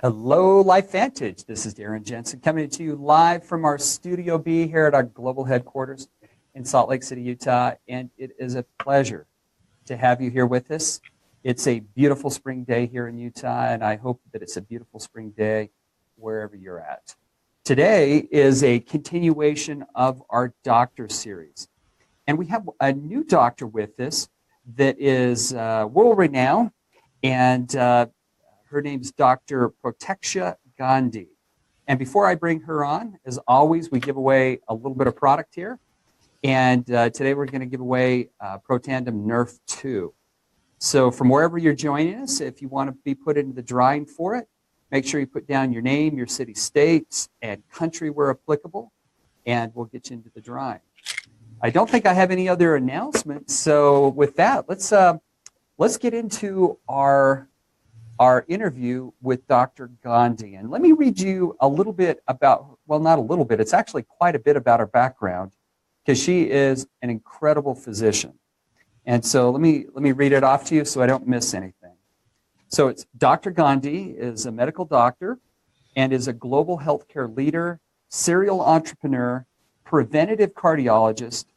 Hello, LifeVantage. This is Darren Jensen coming to you live from our Studio B here at our global headquarters in Salt Lake City, Utah. And it is a pleasure to have you here with us. It's a beautiful spring day here in Utah, and I hope that it's a beautiful spring day wherever you're at. Today is a continuation of our doctor series. And we have a new doctor with us that is world-renowned, and her name's Dr. Pratiksha Gandhi. And before I bring her on, as always, we give away a little bit of product here. And today we're going to give away Protandim Nerf 2. So from wherever you're joining us, if you want to be put into the drawing for it, make sure you put down your name, your city, states, and country where applicable, and we'll get you into the drawing. I don't think I have any other announcements. So with that, let's get into our interview with Dr. Gandhi. And let me read you a little bit about, well, not a little bit, it's actually quite a bit about her background, because she is an incredible physician. And so let me read it off to you so I don't miss anything. So it's Dr. Gandhi is a medical doctor and is a global healthcare leader, serial entrepreneur, preventative cardiologist,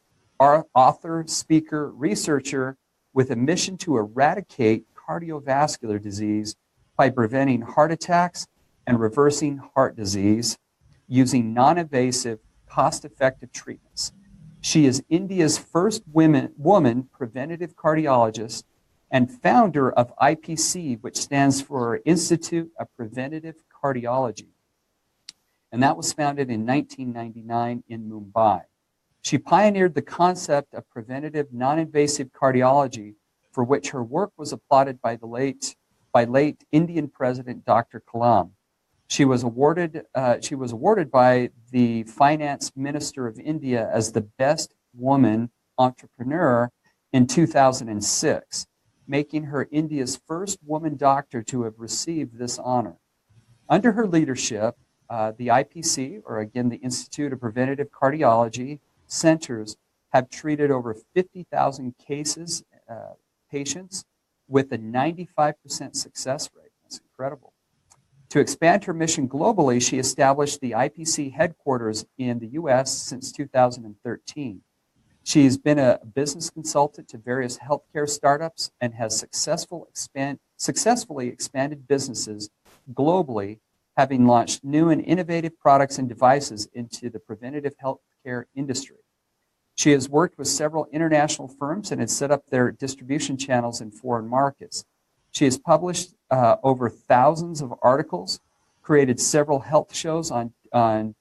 author, speaker, researcher with a mission to eradicate cardiovascular disease by preventing heart attacks and reversing heart disease using non-invasive, cost-effective treatments. She is India's first woman preventative cardiologist and founder of IPC, which stands for Institute of Preventive Cardiology. And that was founded in 1999 in Mumbai. She pioneered the concept of preventative non-invasive cardiology, for which her work was applauded by late Indian President Dr. Kalam. She was awarded by the Finance Minister of India as the best woman entrepreneur in 2006, making her India's first woman doctor to have received this honor. Under her leadership, the IPC, or again the Institute of Preventative Cardiology, centers have treated over 50,000 patients with a 95% success rate. That's incredible. To expand her mission globally, she established the IPC headquarters in the U.S. since 2013. She's been a business consultant to various healthcare startups and has successfully expanded businesses globally, having launched new and innovative products and devices into the preventative healthcare industry. She has worked with several international firms and has set up their distribution channels in foreign markets. She has published over thousands of articles, created several health shows on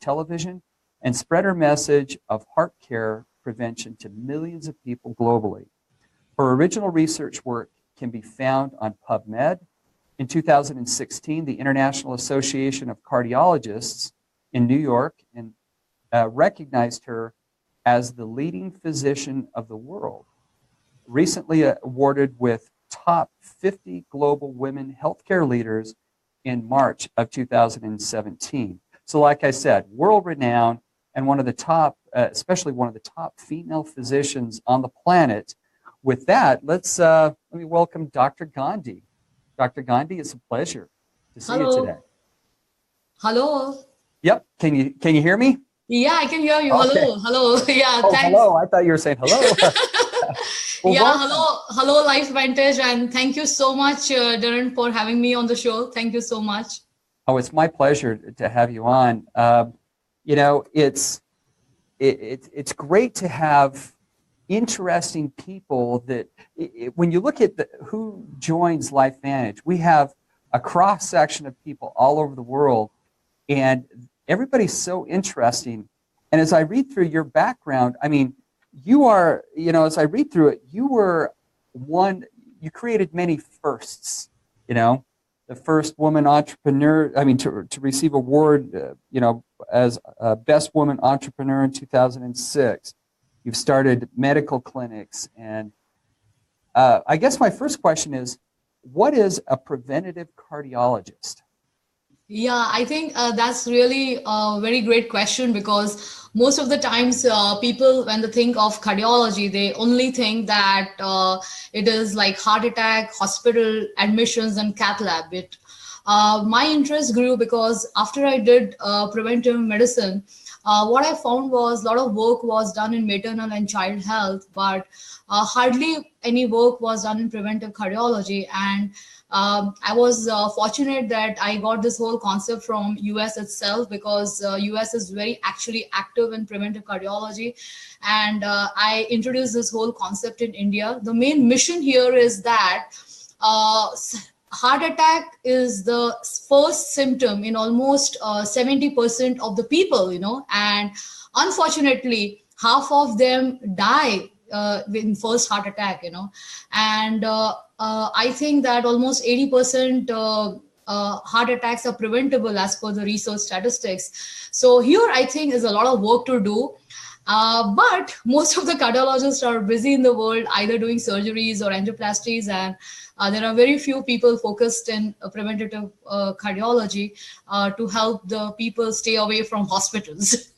television, and spread her message of heart care prevention to millions of people globally. Her original research work can be found on PubMed. In 2016, the International Association of Cardiologists in New York recognized her as the leading physician of the world, recently awarded with top 50 global women healthcare leaders in March of 2017. So like I said, world-renowned and one of the top, especially one of the top female physicians on the planet. With that, let me welcome Dr. Gandhi. Dr. Gandhi, it's a pleasure to see you today. Hello. Yep. Can you hear me? Yeah, I can hear you. Okay. Hello. Yeah, oh, thanks. Hello. I thought you were saying hello. Well, yeah, hello, LifeVantage, and thank you so much, Darren, for having me on the show. Thank you so much. Oh, it's my pleasure to have you on. You know, it's great to have interesting people that, when you look at who joins LifeVantage, we have a cross section of people all over the world, and everybody's so interesting. And as I read through your background, I mean, you are, as I read through it, you created many firsts, the first woman entrepreneur, to receive award, as best woman entrepreneur in 2006. You've started medical clinics. And I guess my first question is, what is a preventative cardiologist? Yeah, I think that's really a very great question, because most of the times people, when they think of cardiology, they only think that it is like heart attack, hospital admissions, and cath lab. my interest grew because after I did preventive medicine, what I found was a lot of work was done in maternal and child health, but hardly any work was done in preventive cardiology. And I was fortunate that I got this whole concept from US itself, because US is very actually active in preventive cardiology. And I introduced this whole concept in India. The main mission here is that heart attack is the first symptom in almost 70% of the people, and unfortunately, half of them die in first heart attack, and I think that almost 80% heart attacks are preventable as per the research statistics. So here, I think, is a lot of work to do. But most of the cardiologists are busy in the world, either doing surgeries or angioplasties, and there are very few people focused in preventative cardiology to help the people stay away from hospitals.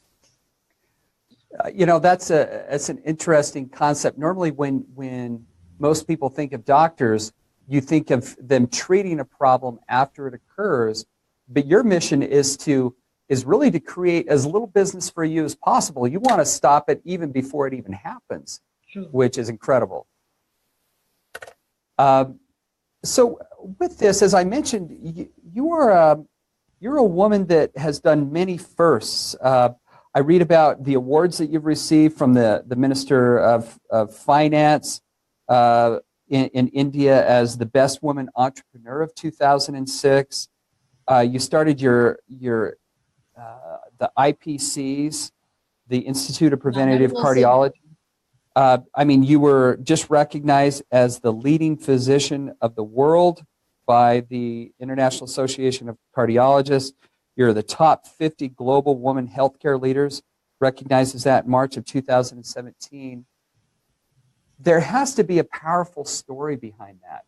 That's an interesting concept. Normally, when most people think of doctors, you think of them treating a problem after it occurs, but your mission is really to create as little business for you as possible. You want to stop it even before it even happens, True. Which is incredible. So with this, as I mentioned, you're a woman that has done many firsts. I read about the awards that you've received from the Minister of Finance in India as the Best Woman Entrepreneur of 2006. You started the IPCs, the Institute of Preventive Cardiology. You were just recognized as the leading physician of the world by the International Association of Cardiologists. You're the top 50 global woman healthcare leaders, recognized as that in March of 2017. There has to be a powerful story behind that.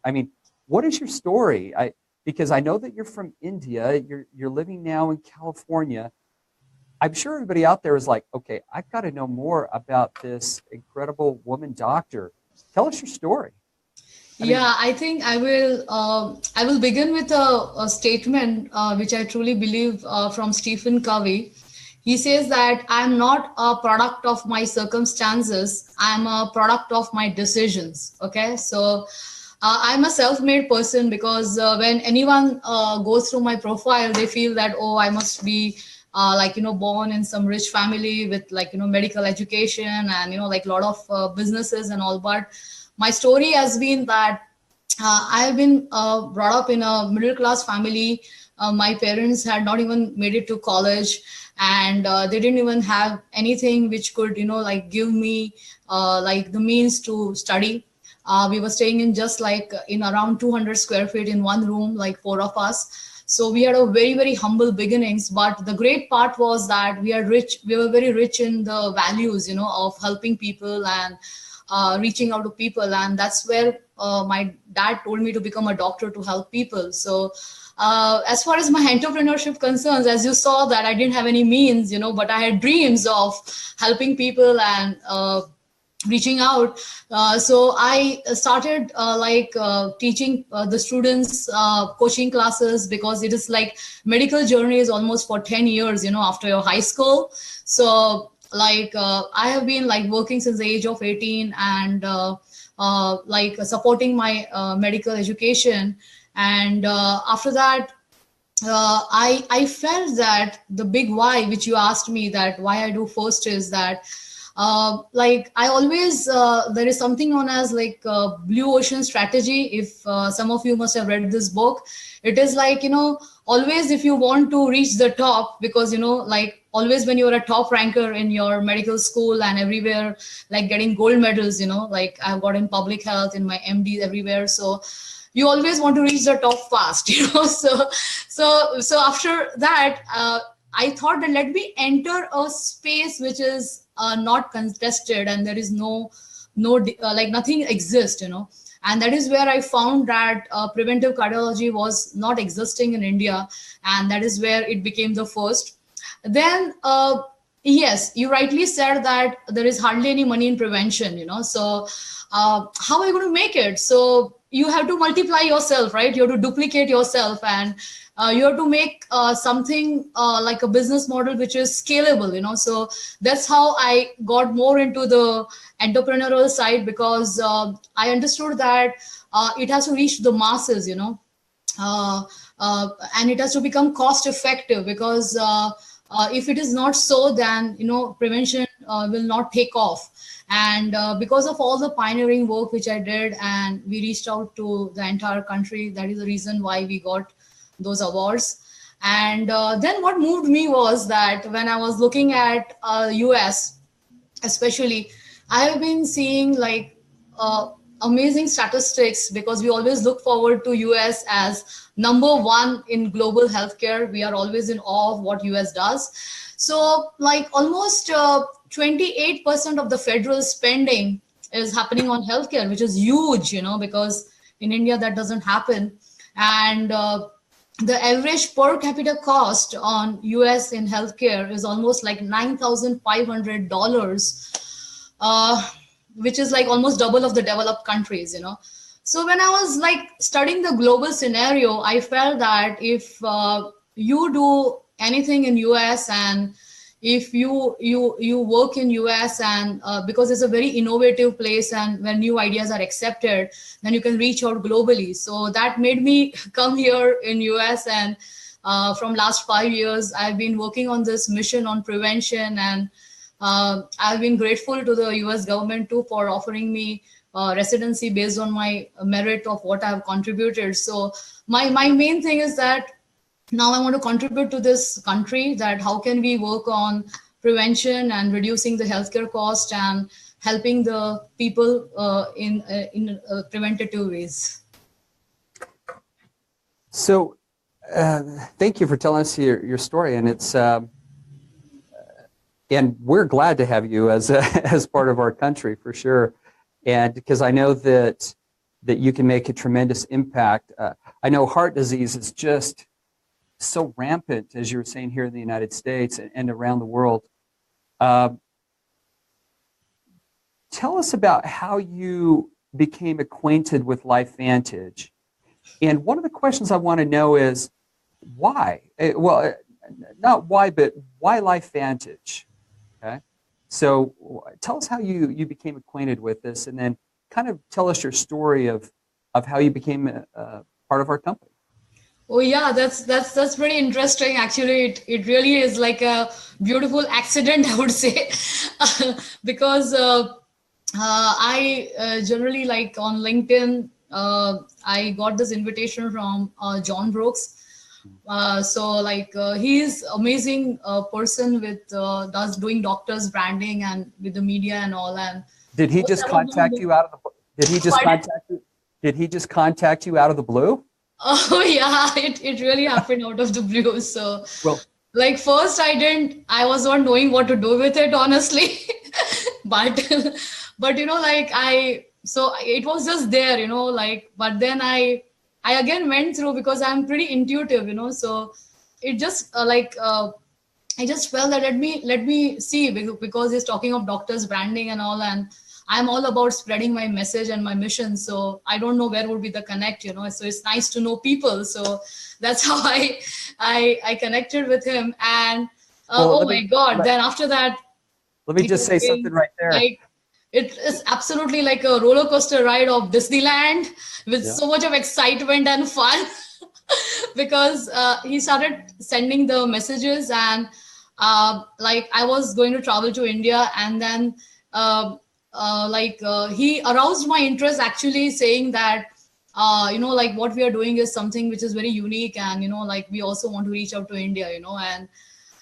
What is your story? Because I know that you're from India, you're living now in California. I'm sure everybody out there is like, okay, I've got to know more about this incredible woman doctor. Tell us your story. I think I will begin with a statement which I truly believe from Stephen Covey. He says that I'm not a product of my circumstances. I'm a product of my decisions. Okay, so I'm a self-made person, because when anyone goes through my profile, they feel that, oh, I must be born in some rich family with medical education and a lot of businesses and all. But my story has been that I have been brought up in a middle class family. My parents had not even made it to college, and they didn't even have anything which could give me the means to study. We were staying in just in around 200 square feet in one room, like four of us. So we had a very, very humble beginnings, but the great part was that we were very rich in the values, of helping people and reaching out to people. And that's where my dad told me to become a doctor to help people. So as far as my entrepreneurship concerns, as you saw that I didn't have any means, but I had dreams of helping people and reaching out. So I started teaching the students coaching classes, because it is medical journey is almost for 10 years, after your high school. So I have been working since the age of 18 and supporting my medical education. And after that, I felt that the big why, which you asked me, that why I do first, is that I always there is something known as blue ocean strategy. If some of you must have read this book, it is always if you want to reach the top, because always when you're a top ranker in your medical school and everywhere, getting gold medals, I've got in public health, in my MD, everywhere. So you always want to reach the top fast, so after that I thought that let me enter a space which is not contested, and there is no nothing exists, and that is where I found that preventive cardiology was not existing in India, and that is where it became the first. Then yes, you rightly said that there is hardly any money in prevention, so how are you going to make it? So you have to multiply yourself, right? You have to duplicate yourself, and you have to make something like a business model which is scalable, so that's how I got more into the entrepreneurial side, because I understood that it has to reach the masses, uh, and it has to become cost effective, because if it is not so, then prevention will not take off. And because of all the pioneering work which I did, and we reached out to the entire country, that is the reason why we got those awards. And then what moved me was that when I was looking at US especially, I have been seeing like amazing statistics, because we always look forward to US as number one in global healthcare. We are always in awe of what US does. So like almost 28% of the federal spending is happening on healthcare, which is huge, because in India that doesn't happen. And the average per capita cost on US in healthcare is almost like $9,500, which is like almost double of the developed countries, So when I was like studying the global scenario, I felt that if you do anything in US, and if you work in US, and because it's a very innovative place, and when new ideas are accepted, then you can reach out globally. So that made me come here in US, and from last 5 years I've been working on this mission on prevention. And I've been grateful to the US government too for offering me residency based on my merit of what I've contributed. So my main thing is that now I want to contribute to this country, that how can we work on prevention and reducing the healthcare cost and helping the people in preventative ways. So thank you for telling us your story, and it's and we're glad to have you as as part of our country for sure, and because I know that you can make a tremendous impact. I know heart disease is just so rampant, as you were saying, here in the United States and around the world. Tell us about how you became acquainted with LifeVantage. And one of the questions I want to know is why? Well, not why, but why LifeVantage? Okay. So tell us how you became acquainted with this, and then kind of tell us your story of how you became part of our company. Oh yeah, that's pretty interesting. Actually, it really is like a beautiful accident, I would say, because I generally, like on LinkedIn, I got this invitation from John Brooks. So like he's amazing person with doing doctors branding and with the media and all. And did he just contact you out of the? Did he just contact you? Did he just contact you out of the blue? Oh yeah, it really happened out of the blue. So well, like first I was not knowing what to do with it, honestly. but like so it was just there, like, but then I again went through, because I'm pretty intuitive, so it just I just felt that let me see, because he's talking of doctors branding and all, and I'm all about spreading my message and my mission. So I don't know where would be the connect, so it's nice to know people. So that's how I connected with him. And oh my God, then after that, let me just say something right there. Like, it is absolutely like a roller coaster ride of Disneyland with so much of excitement and fun. Because he started sending the messages, and like I was going to travel to India, and then he aroused my interest, actually saying that like what we are doing is something which is very unique, and like we also want to reach out to India, and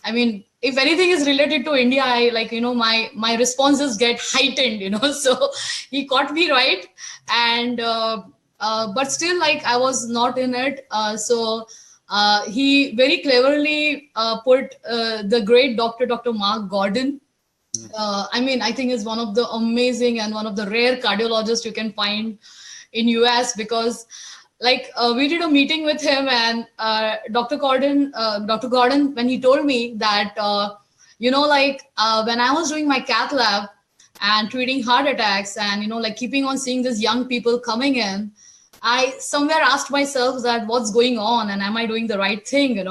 I mean, if anything is related to India, I like, my responses get heightened, so he caught me right. And but still, like, I was not in it. So he very cleverly put the great Dr. Mark Gordon. I mean, I think is one of the amazing and one of the rare cardiologists you can find in US, because like we did a meeting with him, and Dr. Gordon, when he told me that, when I was doing my cath lab and treating heart attacks, and, like keeping on seeing these young people coming in, I somewhere asked myself that what's going on and am I doing the right thing,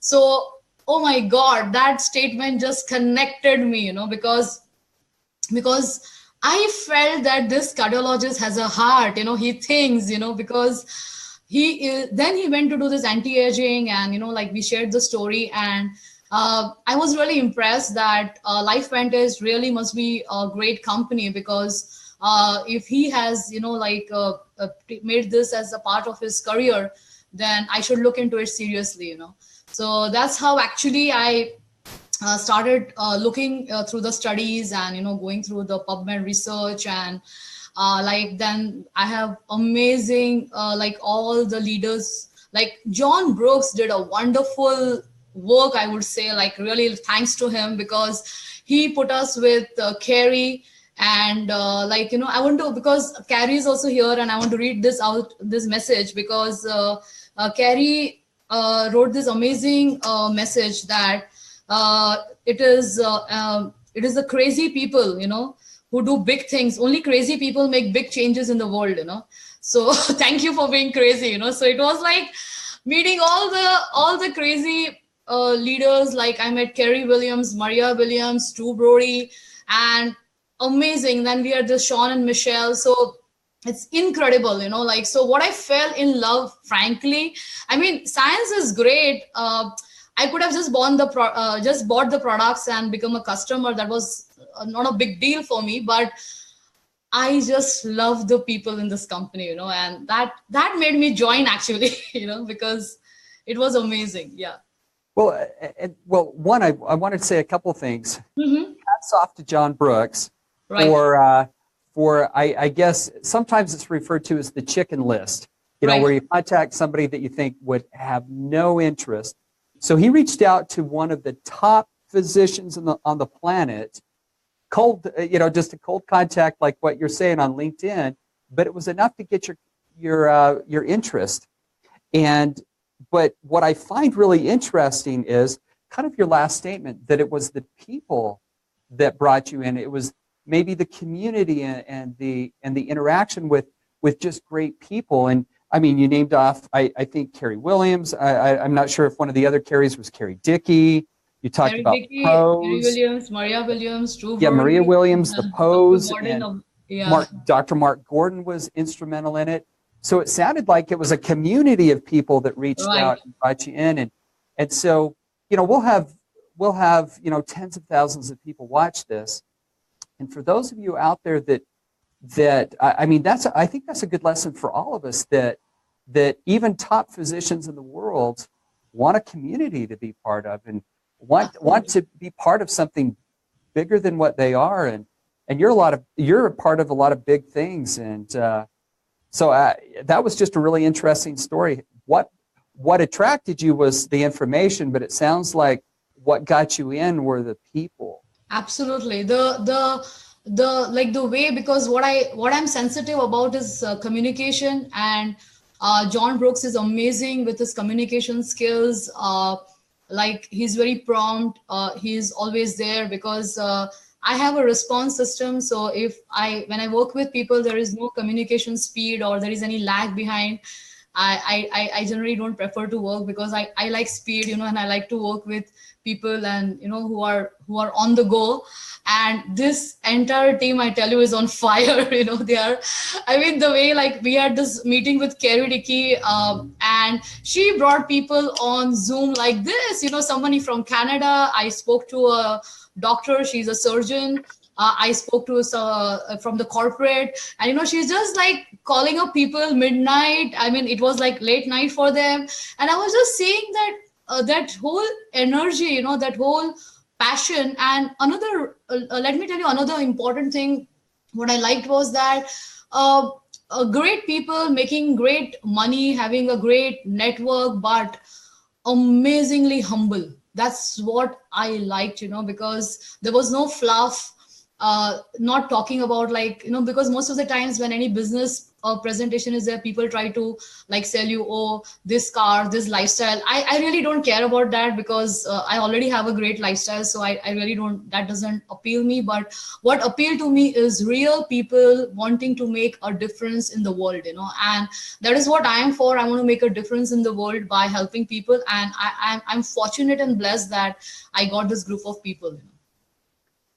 So, oh my God, that statement just connected me, because I felt that this cardiologist has a heart, he thinks, because then he went to do this anti-aging, and like we shared the story, and I was really impressed that LifeVantage really must be a great company, because if he has made this as a part of his career, then I should look into it seriously, So that's how actually I started looking through the studies, and going through the PubMed research, and then I have amazing all the leaders, like John Brooks did a wonderful work, I would say, like really thanks to him, because he put us with Carrie, and I want to, because Carrie is also here, and I want to read this message, because Carrie wrote this amazing message that it is the crazy people, who do big things. Only crazy people make big changes in the world, So thank you for being crazy, So it was like meeting all the crazy leaders. Like I met Kerry Williams, Maria Williams, Stu Brody, and amazing. Then we had the Sean and Michelle. So it's incredible, so what I fell in love, frankly, I mean, science is great. I could have just bought the products and become a customer. That was not a big deal for me, but I just love the people in this company, and that made me join, actually, because it was amazing. Yeah. Well, one, I wanted to say a couple of things. Mm-hmm. Hats off to John Brooks Right. for I guess sometimes it's referred to as the chicken list, Right. where you contact somebody that you think would have no interest. So he reached out to one of the top physicians on the planet, just a cold contact like what you're saying on LinkedIn, but it was enough to get your interest. But what I find really interesting is kind of your last statement, that it was the people that brought you in. It was maybe the community and the interaction with just great people. And I mean, you named off, I think, Carrie Williams. I'm not sure if one of the other Carries was Carrie Dickey. You talked Carrie about Dickey, Pose. Carrie Williams, Maria Williams, Drew Yeah, Maria Brody, Williams, the Pose, and yeah. Dr. Mark Gordon was instrumental in it. So it sounded like it was a community of people that reached out and brought you in. And so, we'll have tens of thousands of people watch this. And for those of you out there that I mean, I think that's a good lesson for all of us, that even top physicians in the world want a community to be part of, and want to be part of something bigger than what they are. And you're a part of a lot of big things. And so that was just a really interesting story. What attracted you was the information, but it sounds like what got you in were the people. Absolutely. The way, because what I'm sensitive about is communication, and John Brooks is amazing with his communication skills. He's very prompt. He's always there, because I have a response system. So when I work with people, there is no communication speed or there is any lag behind, I generally don't prefer to work, because I like speed, and I like to work with people, and who are on the go. And this entire team, I tell you, is on fire. They are, I mean, the way, like, we had this meeting with Carrie Dickey, and she brought people on Zoom like this, somebody from Canada. I spoke to a doctor, she's a surgeon. I spoke to from the corporate, and she's just like calling up people midnight. I mean, it was like late night for them, and I was just seeing that whole energy, that whole passion. And let me tell you another important thing. What I liked was that great people making great money, having a great network, but amazingly humble. That's what I liked, because there was no fluff. Not talking about, because most of the times when any business presentation is there, people try to like sell you, oh, this car, this lifestyle. I really don't care about that, because I already have a great lifestyle. So I really don't, that doesn't appeal me. But what appeal to me is real people wanting to make a difference in the world, and that is what I am for. I want to make a difference in the world by helping people. And I'm fortunate and blessed that I got this group of people.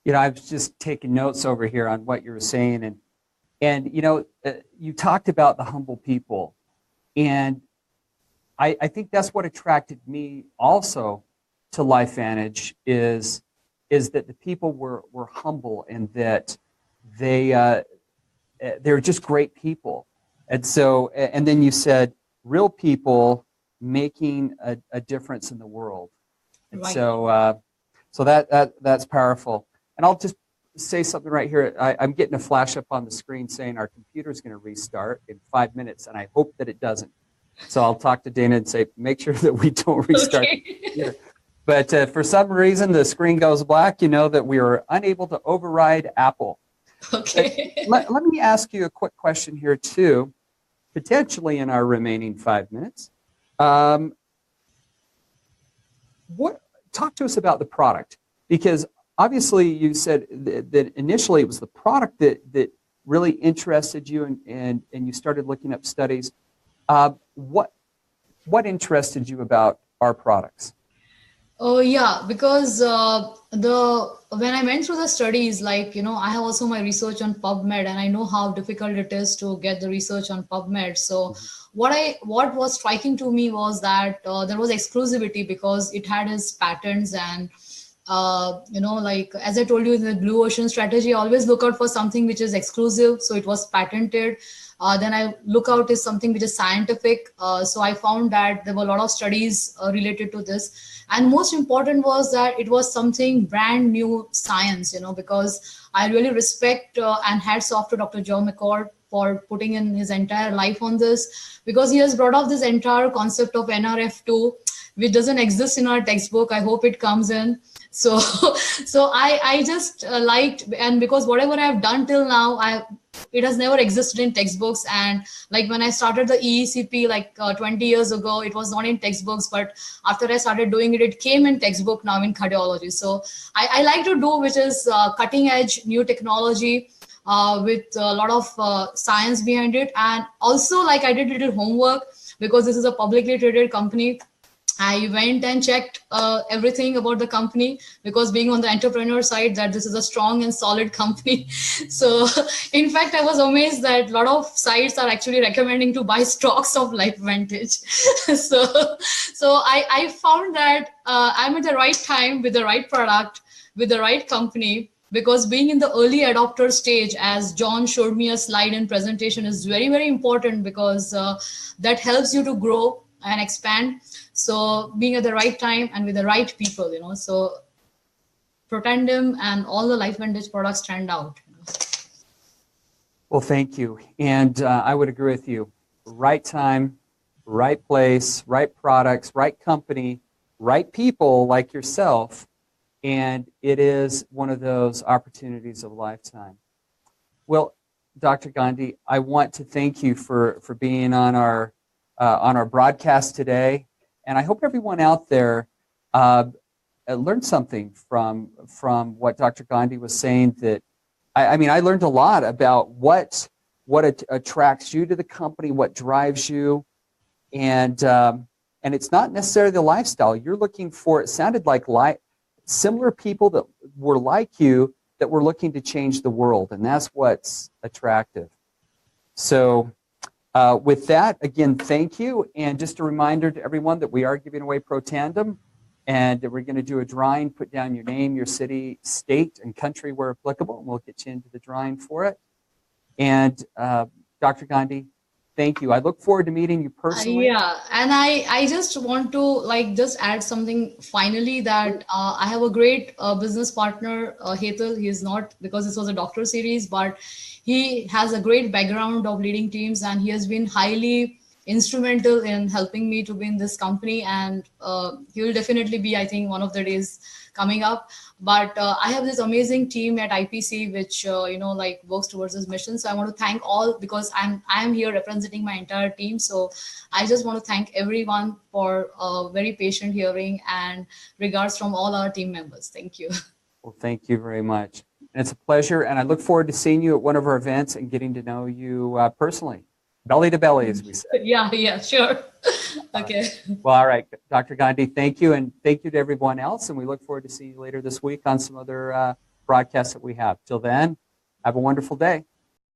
I was just taking notes over here on what you were saying, and you talked about the humble people, and I think that's what attracted me also to LifeVantage is that the people were humble, and that they're just great people. And so, and then you said real people making a difference in the world. And Right. so that's powerful. And I'll just say something right here. I'm getting a flash up on the screen saying our computer's going to restart in 5 minutes, and I hope that it doesn't. So I'll talk to Dana and say, make sure that we don't restart Okay. the computer. But for some reason, the screen goes black, that we were unable to override Apple. Okay. Let me ask you a quick question here, too, potentially in our remaining 5 minutes. Talk to us about the product, because obviously you said that initially it was the product that really interested you, and you started looking up studies. What interested you about our products? Oh yeah, because when I went through the studies, like I have also my research on PubMed, and I know how difficult it is to get the research on PubMed. So what was striking to me was that there was exclusivity, because it had its patents. And like as I told you, in the blue ocean strategy, I always look out for something which is exclusive, so it was patented. Then I look out is something which is scientific. So I found that there were a lot of studies related to this. And most important was that it was something brand new science, because I really respect and hats off to Dr. Joe McCord for putting in his entire life on this, because he has brought up this entire concept of NRF2, which doesn't exist in our textbook. I hope it comes in. So I just liked, and because whatever I've done till now, it has never existed in textbooks. And like when I started the EECP like 20 years ago, it was not in textbooks, but after I started doing it, it came in textbook now in cardiology. So I like to do, which is cutting edge new technology with a lot of science behind it. And also, like, I did little homework, because this is a publicly traded company. I went and checked everything about the company, because being on the entrepreneur side, that this is a strong and solid company. So in fact, I was amazed that a lot of sites are actually recommending to buy stocks of LifeVantage. so I found that I'm at the right time with the right product, with the right company, because being in the early adopter stage, as John showed me a slide in presentation, is very, very important, because that helps you to grow and expand. So being at the right time and with the right people, so Preventive and all the LifeVantage products stand out. Well, thank you. And I would agree with you. Right time, right place, right products, right company, right people like yourself. And it is one of those opportunities of a lifetime. Well, Dr. Gandhi, I want to thank you for being on our broadcast today. And I hope everyone out there learned something from what Dr. Gandhi was saying. That I mean, I learned a lot about what attracts you to the company, what drives you, and it's not necessarily the lifestyle you're looking for. It sounded like similar people that were like you, that were looking to change the world, and that's what's attractive. So with that, again, thank you. And just a reminder to everyone that we are giving away Pro Tandem, and that we're going to do a drawing. Put down your name, your city, state, and country where applicable, and we'll get you into the drawing for it. And Dr. Gandhi, thank you. I look forward to meeting you personally. Yeah, and I just want to just add something finally, that I have a great business partner, Hetal. He is not, because this was a doctor series, but he has a great background of leading teams, and he has been highly instrumental in helping me to be in this company, and he will definitely be, I think, one of the days coming up. But I have this amazing team at IPC, which like works towards this mission. So I want to thank all, because I'm here representing my entire team. So I just want to thank everyone for very patient hearing, and regards from all our team members. Thank you. Well, thank you very much. And it's a pleasure, and I look forward to seeing you at one of our events and getting to know you personally, belly to belly, as we say. Yeah, sure. Okay. Well, all right, Dr. Gandhi, thank you, and thank you to everyone else, and we look forward to seeing you later this week on some other broadcasts that we have. Till then, have a wonderful day.